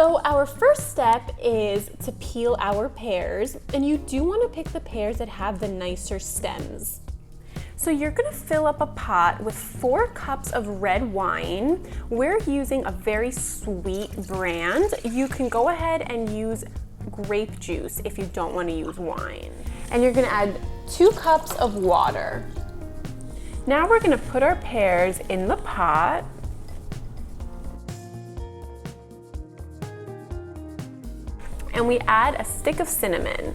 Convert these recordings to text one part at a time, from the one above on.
So our first step is to peel our pears, and you do want to pick the pears that have the nicer stems. So you're going to fill up a pot with 4 cups of red wine. We're using a very sweet brand. You can go ahead and use grape juice if you don't want to use wine. And you're going to add 2 cups of water. Now we're going to put our pears in the pot. And we add a stick of cinnamon.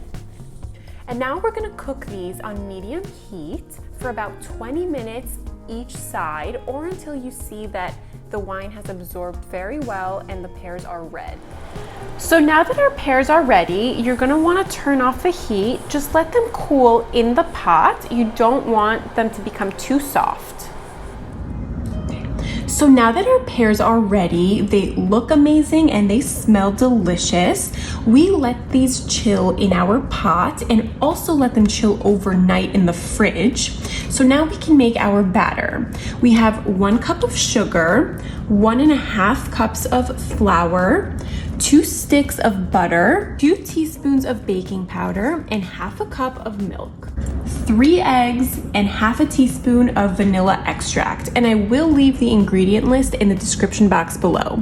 And now we're going to cook these on medium heat for about 20 minutes each side, or until you see that the wine has absorbed very well and the pears are red. So now that our pears are ready, you're going to want to turn off the heat. Just let them cool in the pot. You don't want them to become too soft. So now that our pears are ready, they look amazing and they smell delicious. We let these chill in our pot and also let them chill overnight in the fridge. So now we can make our batter. We have 1 cup of sugar, 1.5 cups of flour, 2 sticks of butter, 2 teaspoons of baking powder, and 1/2 cup of milk, 3 eggs, and 1/2 teaspoon of vanilla extract. And I will leave the ingredient list in the description box below.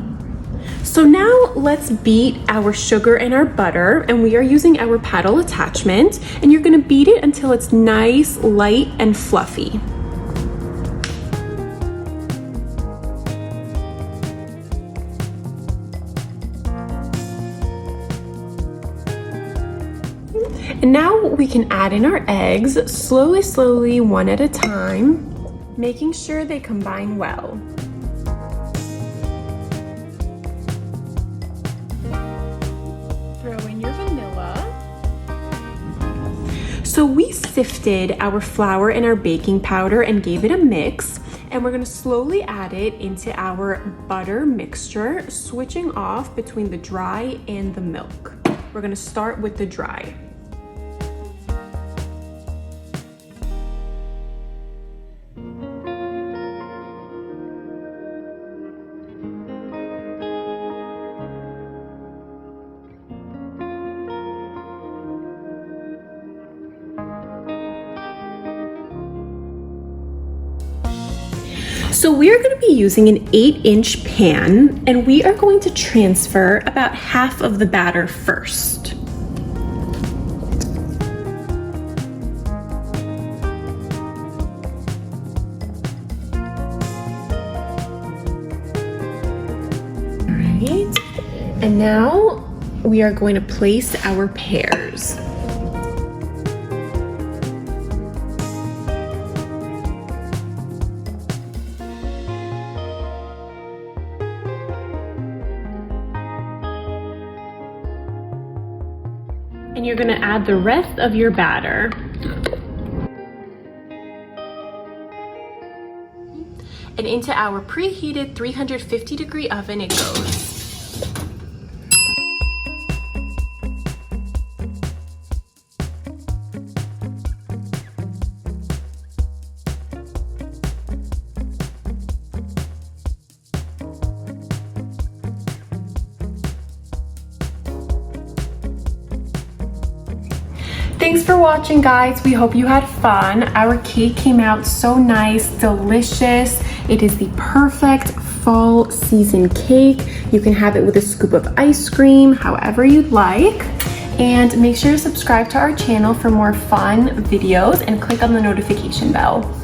So now let's beat our sugar and our butter, and we are using our paddle attachment, and you're gonna beat it until it's nice, light, and fluffy. And now we can add in our eggs, slowly, one at a time, making sure they combine well. Throw in your vanilla. So we sifted our flour and our baking powder and gave it a mix, and we're gonna slowly add it into our butter mixture, switching off between the dry and the milk. We're gonna start with the dry. So we are going to be using an 8-inch pan, and we are going to transfer about half of the batter first. All right, and now we are going to place our pears. And you're gonna add the rest of your batter. And into our preheated 350-degree oven it goes. Thanks for watching, guys. We hope you had fun. Our cake came out so nice, delicious. It is the perfect fall season cake. You can have it with a scoop of ice cream, however you'd like. And make sure to subscribe to our channel for more fun videos and click on the notification bell.